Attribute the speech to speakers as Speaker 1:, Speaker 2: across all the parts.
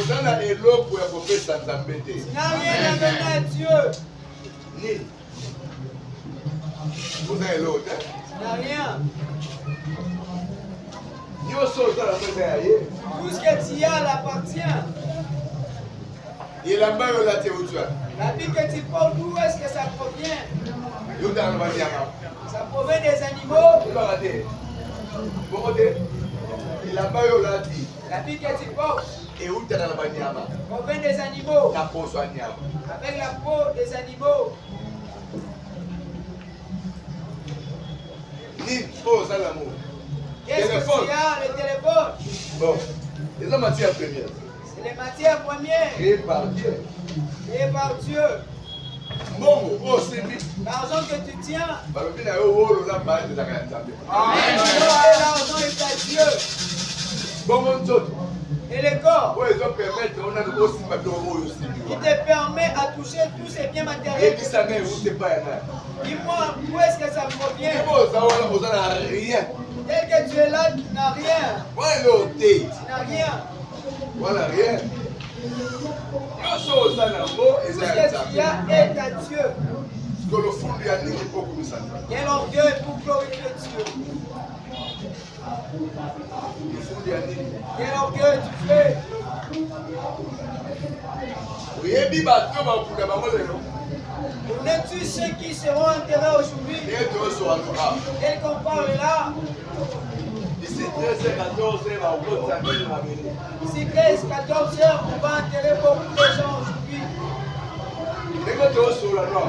Speaker 1: Ozana eloko ya kopesa Nzambe te.
Speaker 2: Tu n'as rien à donner à Dieu.
Speaker 1: Nini? Ozana eloko te.
Speaker 2: Tu n'as rien.
Speaker 1: Nyonso ozana mpenza ya ye.
Speaker 2: Tout ce que tu as l'appartient.
Speaker 1: Elamba yo lati ozwa.
Speaker 2: L'habit que tu portes, d'où est-ce que ça provient?
Speaker 1: Yo ndana na banyama.
Speaker 2: Ça provient des animaux.
Speaker 1: Olaka te. Bongo te. Elamba yo lati.
Speaker 2: L'habit que tu portes
Speaker 1: Eutaka na banyama.
Speaker 2: provient des animaux.
Speaker 1: Na poso ya nyama.
Speaker 2: Avec la peau des animaux.
Speaker 1: Nini po ozala mo?
Speaker 2: Qu'est-ce que tu as? Le téléphone.
Speaker 1: Bon. Eza matière première.
Speaker 2: C'est les matières premières
Speaker 1: Créé par Dieu.
Speaker 2: créées par Dieu.
Speaker 1: Mbongo oyo osimbi.
Speaker 2: L'argent que tu tiens,
Speaker 1: Balobi na yo wolo na bana ezaka ya Nzambe.
Speaker 2: l'argent est à Dieu.
Speaker 1: Bongo nzoto.
Speaker 2: Et le corps,
Speaker 1: Oyo ezopermettre ona osimba biloko oyo osimbi
Speaker 2: qui
Speaker 1: wana.
Speaker 2: te permet à toucher tous ces biens matériels.
Speaker 1: Yebisa ngai euti epai ya nani.
Speaker 2: Dis-moi, où est-ce que ça provient?
Speaker 1: Ebo oza wana oza na rien.
Speaker 2: Tel que tu es là, tu n'as rien.
Speaker 1: Wana ende ote.
Speaker 2: Tu n'as rien.
Speaker 1: Wana rien. Nyonso oza nango
Speaker 2: Tout
Speaker 1: eza
Speaker 2: ce
Speaker 1: ya
Speaker 2: que tu
Speaker 1: Nzambe.
Speaker 2: as est à Dieu.
Speaker 1: Sikolo fundu ya nini mpo okumisa Nzambe.
Speaker 2: Quel orgueil pour glorifier Dieu.
Speaker 1: Fundu ya nini.
Speaker 2: Quel orgueil tu fais.
Speaker 1: Oyebi bato bakunda bango lelo.
Speaker 2: Connais-tu ceux qui seront enterrés aujourd'hui?
Speaker 1: Ndenge tozosoka loka.
Speaker 2: Tel qu'on parle là,
Speaker 1: D'ici 13h, 14h, bakokota mbeli mabele.
Speaker 2: ici 13, 14 heures, on va enterrer beaucoup de gens aujourd'hui.
Speaker 1: Ndenge tozosola no.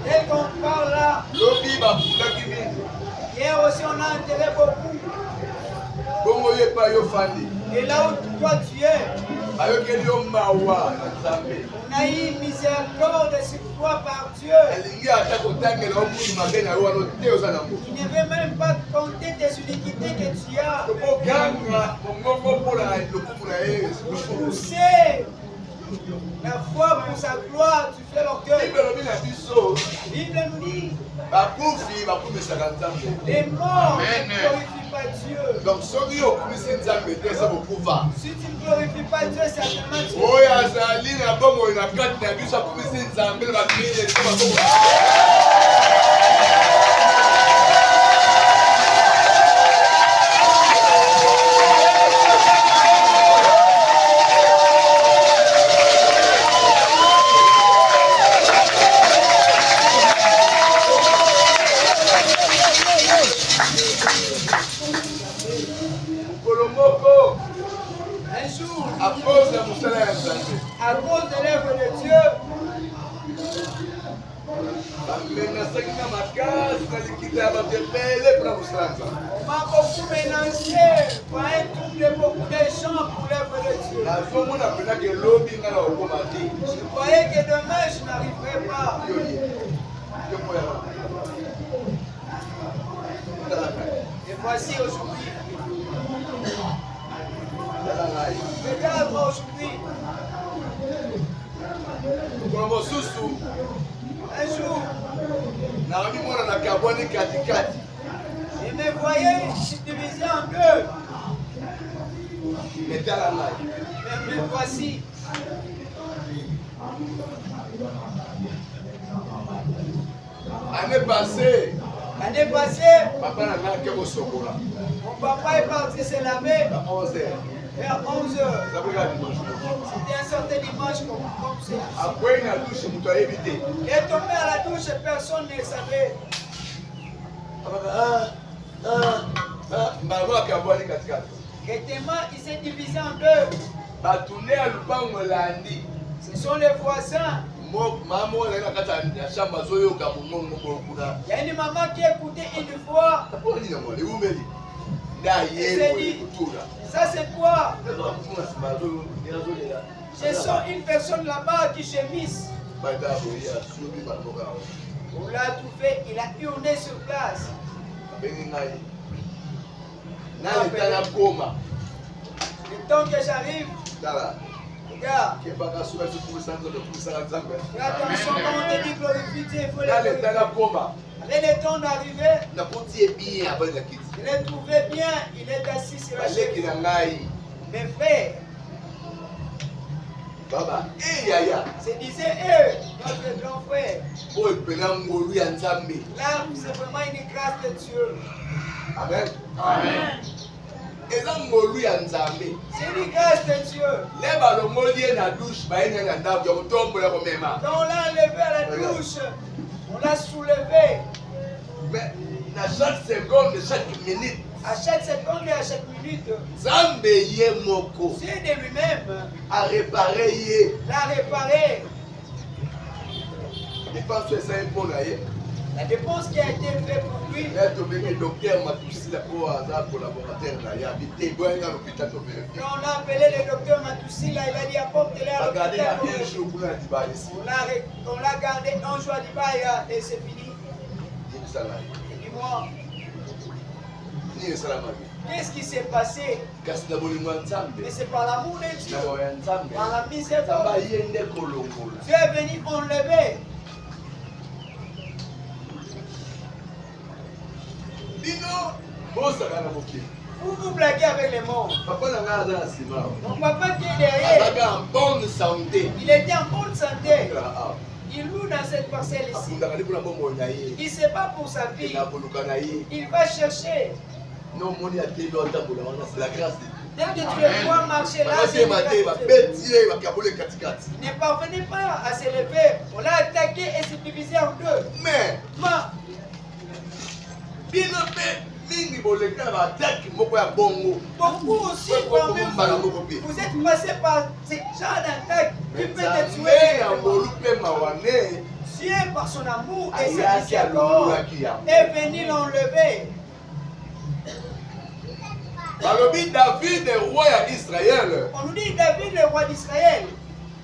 Speaker 2: Tel qu'on parle là,
Speaker 1: Lobi bakundaki mingi.
Speaker 2: hier aussi on a enterré beaucoup.
Speaker 1: Bongo ye epai yo fandi.
Speaker 2: Et là où toi tu es,
Speaker 1: Ayokeli yo mawa na Nzambe.
Speaker 2: on a eu miséricorde sur toi par Dieu.
Speaker 1: Alingi ata kotangela okutu mabe na yo wana te oza na moto.
Speaker 2: Tu ne veux même pas compter tes iniquités que tu as.
Speaker 1: Tokoganga mongongo mpola lokumu na ye.
Speaker 2: Pousser la foi pour sa gloire, tu fais l'orgueil.
Speaker 1: Bible elobi na biso
Speaker 2: La Bible nous dit,
Speaker 1: bakufi bakumisaka Nzambe.
Speaker 2: les morts
Speaker 1: Amen.
Speaker 2: ne glorifient pas Dieu.
Speaker 1: Donc soki okumisi Nzambe te eza bokufa.
Speaker 2: Si tu ne glorifies pas Dieu, certainement tu
Speaker 1: Oyo azali na bomoi na kati na biso akumisi Nzambe na bakili ete bakoko.
Speaker 2: un jour,
Speaker 1: À cause de mosala ya Nzambe.
Speaker 2: à cause de l'œuvre de Dieu,
Speaker 1: bamenasaki na makasi na likita ya bato ebele mpona mosala ya Nzambe.
Speaker 2: on m'a beaucoup mélangé pour un trouble beaucoup de gens pour l'œuvre de Dieu.
Speaker 1: nazomona mpena ke elobi nga na okoma te.
Speaker 2: Je croyais que demain je n'arriverais pas. Et voici aujourd'hui, regarde-moi aujourd'hui,
Speaker 1: mokolo mosusu
Speaker 2: un jour,
Speaker 1: nakomi mwana na kabwani katikati
Speaker 2: je me voyais divisé en deux,
Speaker 1: etala ngai
Speaker 2: mais me voici.
Speaker 1: année passée
Speaker 2: L'année passée,
Speaker 1: papa na ngai ake kosokola
Speaker 2: mon papa est parti se laver
Speaker 1: na 11h
Speaker 2: vers 11 heures.
Speaker 1: ezabweka dimanche
Speaker 2: C'était un certain dimanche comme c'est.
Speaker 1: akwei na dushe moto ayebi te
Speaker 2: Il est tombé à la douche et personne ne le savait.
Speaker 1: mbala mwana kabwani katikati
Speaker 2: Effectivement, il s'est divisé en deux.
Speaker 1: batune ya lupango elandi
Speaker 2: Ce sont les voisins.
Speaker 1: mama moko azali na kati ya chambre azoyoka mongongo moko kuna
Speaker 2: Il y a une maman qui écoutait une fois.
Speaker 1: mpona nini yango ewumeli nde
Speaker 2: Elle s'est
Speaker 1: ayeli
Speaker 2: dit,
Speaker 1: kutula
Speaker 2: ça c'est quoi?
Speaker 1: nsima azolela
Speaker 2: Je sens une personne là-bas qui gémisse.
Speaker 1: bata boye asubi bandoka yango
Speaker 2: On l'a trouvé, il a hurlé sur place.
Speaker 1: abengi ngai naleta na koma
Speaker 2: Le temps que j'arrive,
Speaker 1: tala
Speaker 2: regarde,
Speaker 1: kebaka soki azokumisa nzoto okumisaka nzambe
Speaker 2: fais attention quand on te dit glorifie Dieu, il faut le
Speaker 1: naleta na
Speaker 2: glorifier.
Speaker 1: koma
Speaker 2: Avec le temps d'arriver,
Speaker 1: nakoti ye bien abali na kiti
Speaker 2: je l'ai trouvé bien, il est assis sur la chaise.
Speaker 1: baleki na ngai
Speaker 2: Mes frères,
Speaker 1: Baba, yaya.
Speaker 2: Se disait eux, notre grand frère.
Speaker 1: Oh, penangolu ya Nzambe.
Speaker 2: Là, c'est vraiment une grâce de Dieu.
Speaker 1: Amen. Amen. Eza ngolu ya Nzambe.
Speaker 2: C'est une grâce de Dieu.
Speaker 1: Leba lo molie na douche ba ina na ndabo ya kutombola ko mema.
Speaker 2: Quand on l'a enlevé à la douche, on l'a soulevé.
Speaker 1: Mais na chaque seconde, chaque minute,
Speaker 2: À chaque seconde et à chaque minute,
Speaker 1: Nzambe ye moko
Speaker 2: Dieu de lui-même
Speaker 1: a réparé ye.
Speaker 2: l'a réparé.
Speaker 1: Je pense que c'est un bon aïe.
Speaker 2: La dépense qui a été faite pour lui.
Speaker 1: Là, tu veux le docteur Matoussi pour un collaborateur là, il a habité bon à l'hôpital de vérifier.
Speaker 2: Quand on a appelé le docteur Matoussi, là, il a dit apportez-le à
Speaker 1: Regardez, il y a
Speaker 2: l'hôpital.
Speaker 1: un jour pour la diva ici.
Speaker 2: On l'a gardé un jour à Dubaï et c'est fini.
Speaker 1: Dis ça là.
Speaker 2: Et dis-moi,
Speaker 1: Ni ça là
Speaker 2: qu'est-ce qui s'est passé?
Speaker 1: Kasi na bolingo ya Nzambe.
Speaker 2: Mais c'est par l'amour de Dieu,
Speaker 1: Na bolingo ya Nzambe.
Speaker 2: par la miséricorde.
Speaker 1: Nzambe yende kolongola.
Speaker 2: Dieu est venu enlever.
Speaker 1: Bino, bosaka na mokili.
Speaker 2: Vous vous blaguez avec les morts.
Speaker 1: Papa na nga aza na nsima.
Speaker 2: Mon papa qui est derrière,
Speaker 1: Azaka en bonne santé.
Speaker 2: il était en bonne santé.
Speaker 1: Ah,
Speaker 2: Il loue dans cette parcelle ici.
Speaker 1: akundaka mpona bomoi na ye.
Speaker 2: Il ne sait pas pour sa vie.
Speaker 1: Na koluka na ye.
Speaker 2: Il va chercher.
Speaker 1: Non, moni atelemi otambola wana, c'est la grâce de Dieu.
Speaker 2: Dès que tu le vois marcher là, c'est une grâce de Dieu.
Speaker 1: babeti ye bakabole katikati.
Speaker 2: Il ne parvenait pas à se lever. On l'a attaqué et s'est divisé en deux.
Speaker 1: Mais
Speaker 2: Ma,
Speaker 1: bino mpe mingi boleka na baatake moko ya bongo.
Speaker 2: beaucoup aussi, parmi vous êtes passé par ces gens d'attaque qui peut te
Speaker 1: Nzambe
Speaker 2: tuer.
Speaker 1: ya molu mpe mawane
Speaker 2: Dieu, par son amour et sa
Speaker 1: ayaki
Speaker 2: miséricorde,
Speaker 1: alongolaki yango.
Speaker 2: est venu l'enlever.
Speaker 1: Balobi David roi ya Israël
Speaker 2: On nous dit David, le roi d'Israël,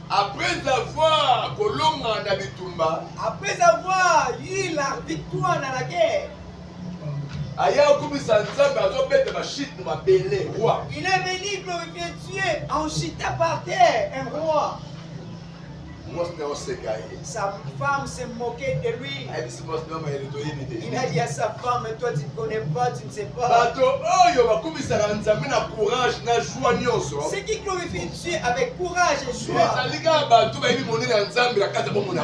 Speaker 1: après avoir kolonga na bitumba
Speaker 2: après avoir eu la victoire dans la guerre,
Speaker 1: aya okumisa Nzambe azobeta bashite mabele roi.
Speaker 2: il est venu glorifier Dieu en chutant par terre, un roi.
Speaker 1: Mwasi na oseka ye.
Speaker 2: Sa femme s'est moquée de lui.
Speaker 1: Ayebisi mwasi na mayele toyebi te.
Speaker 2: Il a dit à sa femme, toi tu ne connais pas, tu ne sais pas.
Speaker 1: Bato oyo bakumisaka Nzambe na courage na joie nyonso.
Speaker 2: Ceux qui glorifient Dieu avec courage et joie.
Speaker 1: ezali kaka bato bayebi monene ya Nzambe na kati ya bomoi na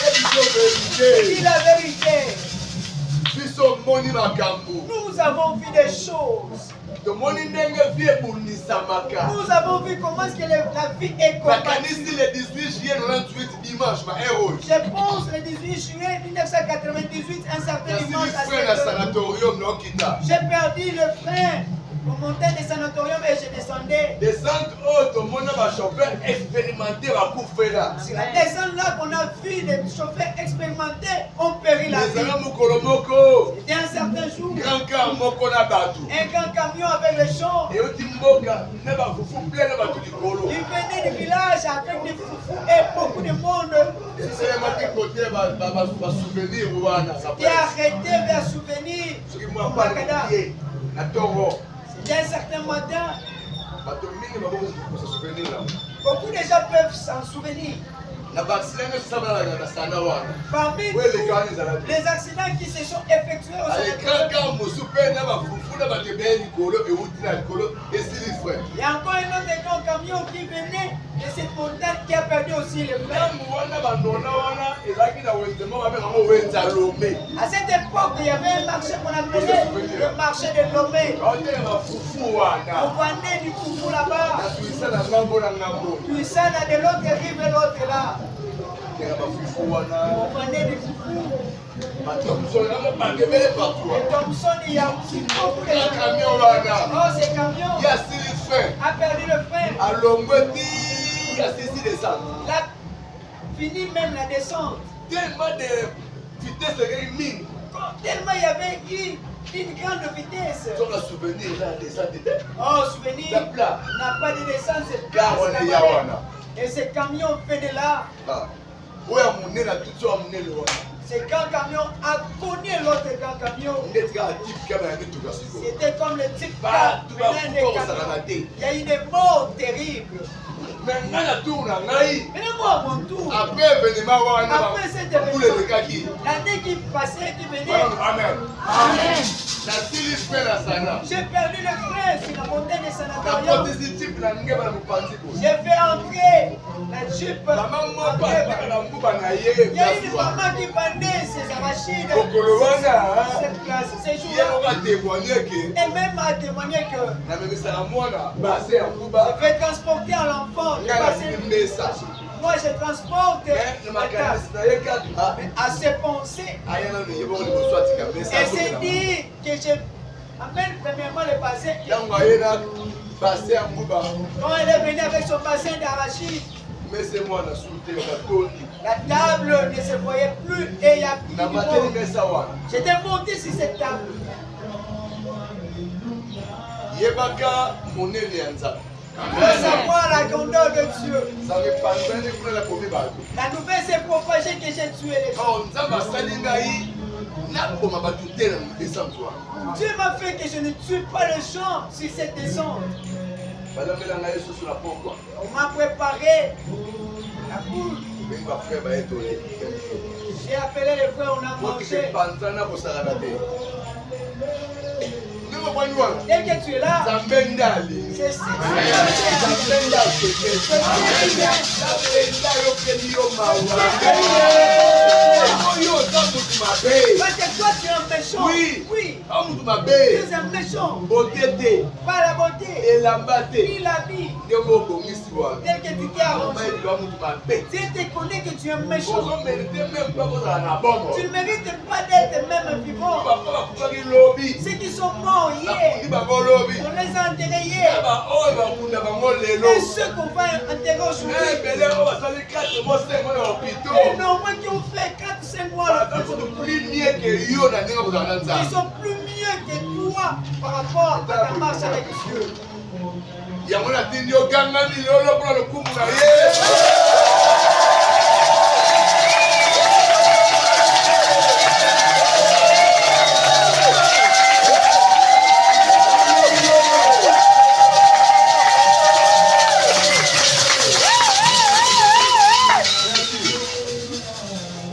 Speaker 2: Dis la vérité.
Speaker 1: biso moni makambo
Speaker 2: Nous avons vu des choses.
Speaker 1: tomoni ndenge vi ebunisamaka.
Speaker 2: Nous avons vu comment est-ce que la vie est
Speaker 1: bakanisi
Speaker 2: combattue.
Speaker 1: le 18 juillet 98 dimanche bahéroe
Speaker 2: Je pense le 18 juillet 1998, un certain dimanche à
Speaker 1: nasili frère na
Speaker 2: 7 heures.
Speaker 1: sanatorium naokita
Speaker 2: J'ai perdu le frein au montant des sanatoriums et je descendais.
Speaker 1: descente oyo tomona bachauffeur expérimenté bakufela
Speaker 2: C'est la descente là qu'on a vu les chauffeurs expérimentés ont péri la vie.
Speaker 1: ezala mokolo moko
Speaker 2: C'était un certain jour,
Speaker 1: grand car moko na bato
Speaker 2: un grand camion avec les champs.
Speaker 1: eyoti mboka na bafufu ple na bato likolo
Speaker 2: Il venait du village avec des foufous et beaucoup de monde.
Speaker 1: esalemaki kote basouvenir wana
Speaker 2: Et arrêté vers souvenir.
Speaker 1: soki mwa pale na ntongo
Speaker 2: C'était un certain matin.
Speaker 1: bato mingi bakokosa souvenir nango
Speaker 2: Beaucoup de gens peuvent s'en souvenir.
Speaker 1: na baaccident nyonso esabalaka na sana wana
Speaker 2: Parmi
Speaker 1: oyo eleka wana ezala te
Speaker 2: les accidents qui se sont effectués au Sénégal,
Speaker 1: alekaka mosu mpe na bafufu na bato ebeye likolo euti na likolo esili frère
Speaker 2: il y a encore un autre grand camion qui venait de cette montagne qui a perdu aussi le frein.
Speaker 1: ntango wana bandona wana ezalaki na wendema babengango wenza lome
Speaker 2: À cette époque, il y avait un marché qu'on appelait le marché de Lomé.
Speaker 1: baoteka bafufu
Speaker 2: On
Speaker 1: wana
Speaker 2: vendait du foufou là-bas.
Speaker 1: na tuisa na ngambo na ngambo
Speaker 2: Puis ça, là, de l'autre rive et l'autre là.
Speaker 1: teka bafufu wana
Speaker 2: On vendait du foufou.
Speaker 1: batomsona nango bakebele partout
Speaker 2: Et Thompson, il y a aussi beaucoup de
Speaker 1: na
Speaker 2: gens.
Speaker 1: camion wana
Speaker 2: Oh, ces camions
Speaker 1: ya sili frère
Speaker 2: a perdu le frein.
Speaker 1: alongwe ti asisi descente
Speaker 2: Il a fini même la descente.
Speaker 1: tellement de vitesse ekeki mingi
Speaker 2: Tellement il y avait eu une grande vitesse.
Speaker 1: toka souvenir na descente te
Speaker 2: Oh, souvenir,
Speaker 1: na plat
Speaker 2: n'a pas de descente, c'est
Speaker 1: Car
Speaker 2: place,
Speaker 1: on
Speaker 2: la
Speaker 1: est ya
Speaker 2: vallée.
Speaker 1: wana.
Speaker 2: Et ce camion fait de là.
Speaker 1: oyo ya monene na tuti oyo ya monene wana
Speaker 2: Ce grand camion a connu l'autre grand camion.
Speaker 1: ndeti kaka tipe kama ya mituka sikoyo
Speaker 2: C'était comme le type
Speaker 1: bato
Speaker 2: plein de
Speaker 1: bakokosaka na
Speaker 2: camions.
Speaker 1: te
Speaker 2: Il y a eu des morts terribles.
Speaker 1: me ngai na tour na ngai
Speaker 2: Mais moi, à mon tour,
Speaker 1: après événement wana
Speaker 2: après cet
Speaker 1: bakule
Speaker 2: événement,
Speaker 1: elekaki
Speaker 2: l'année qui passait, qui venait,
Speaker 1: amen nasili mpe na Sana.
Speaker 2: J'ai perdu le frein sur la montagne de
Speaker 1: Na
Speaker 2: Sanatorium.
Speaker 1: potisi type na nge bana mopanzi ko.
Speaker 2: J'ai fait entrer la Jeep.
Speaker 1: Maman moko ateka na mbuba na ye
Speaker 2: Il y a une
Speaker 1: place wana.
Speaker 2: maman qui vendait ses arachides.
Speaker 1: Kokolo wana.
Speaker 2: Cette place, ces
Speaker 1: Ye
Speaker 2: jours-là.
Speaker 1: oka témoigner que
Speaker 2: Et même a témoigné que
Speaker 1: na memisaka mwana base ya mbuba.
Speaker 2: je vais transporter à l'enfant.
Speaker 1: Nga na mbesa.
Speaker 2: Moi, je transporte
Speaker 1: Na
Speaker 2: la
Speaker 1: makanisi
Speaker 2: tasse.
Speaker 1: na ye kaka.
Speaker 2: À ses pensées.
Speaker 1: Aya na ye bongo liboso atika mbesa.
Speaker 2: Et c'est dit que je amène premièrement le bassin.
Speaker 1: Yango aye na base ya mbuba.
Speaker 2: Quand elle est venue avec son bassin d'arachide,
Speaker 1: Mese mwana sute katondi.
Speaker 2: la table ne se voyait plus et il y a plus
Speaker 1: Na
Speaker 2: de
Speaker 1: mateli
Speaker 2: monde.
Speaker 1: mesa wana.
Speaker 2: J'étais monté sur cette table.
Speaker 1: Yebaka monene ya nzambe.
Speaker 2: Pour savoir la grandeur de Dieu.
Speaker 1: Nzambe panzani kuna na komi bato.
Speaker 2: La nouvelle s'est propagée que j'ai tué les gens.
Speaker 1: Oh, nzambe asali ngai nakoma bato te na descente wana.
Speaker 2: Dieu m'a fait que je ne tue pas les gens sur cette descente.
Speaker 1: Balambela ngai susu na pokwa.
Speaker 2: On m'a préparé la poule.
Speaker 1: Bengi bafrère bayetole.
Speaker 2: J'ai appelé les frères, on a
Speaker 1: Bokike
Speaker 2: mangé.
Speaker 1: panzana kosalaka te. Ndenge bwani wana.
Speaker 2: Dès que tu es là,
Speaker 1: Nzambe ndali.
Speaker 2: c'est ça.
Speaker 1: Nzambe ndakeke. Nzambe ndayokeli yo mawa. Oyo oza mutu mabe.
Speaker 2: Parce que toi, tu es un méchant.
Speaker 1: Oui.
Speaker 2: Oui.
Speaker 1: A mutu
Speaker 2: Tu
Speaker 1: mabe.
Speaker 2: es un méchant.
Speaker 1: Bote te.
Speaker 2: Pas la beauté,
Speaker 1: Elamba te.
Speaker 2: ni la vie.
Speaker 1: Ndenge obongisi wana.
Speaker 2: Tel que tu t'es arrangé.
Speaker 1: Mayiba mutu mabe.
Speaker 2: Dieu te connaît que tu es un méchant.
Speaker 1: ozomérite même pas kozala na bongo.
Speaker 2: Tu ne mérites pas d'être même vivant.
Speaker 1: Papa bakufaki lobi.
Speaker 2: Ceux qui sont morts
Speaker 1: Nakundi
Speaker 2: hier,
Speaker 1: bango lobi.
Speaker 2: on les a enterrés hier.
Speaker 1: Yaba oyo bakunda bango lelo.
Speaker 2: Et ceux qu'on va enterrer aujourd'hui.
Speaker 1: Ebele oyo basali 4 mois 5 mois na
Speaker 2: Et
Speaker 1: hôpitaux.
Speaker 2: normalement qui ont fait 4-5 mois là,
Speaker 1: Baza kutu plus mieux que yo na ndenge kozala na
Speaker 2: ils
Speaker 1: nzambe.
Speaker 2: sont plus mieux que toi par rapport à ta marche avec Dieu.
Speaker 1: Yango natindi ogangami lelo mpona lokumu na ye.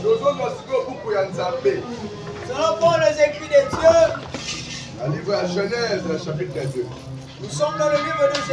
Speaker 1: tozozwa sikoyo buku ya nzambe
Speaker 2: Nous allons prendre les écrits de Dieu.
Speaker 1: na livre ya Genèse chapitre 2.
Speaker 2: Nous sommes dans le livre de Genèse.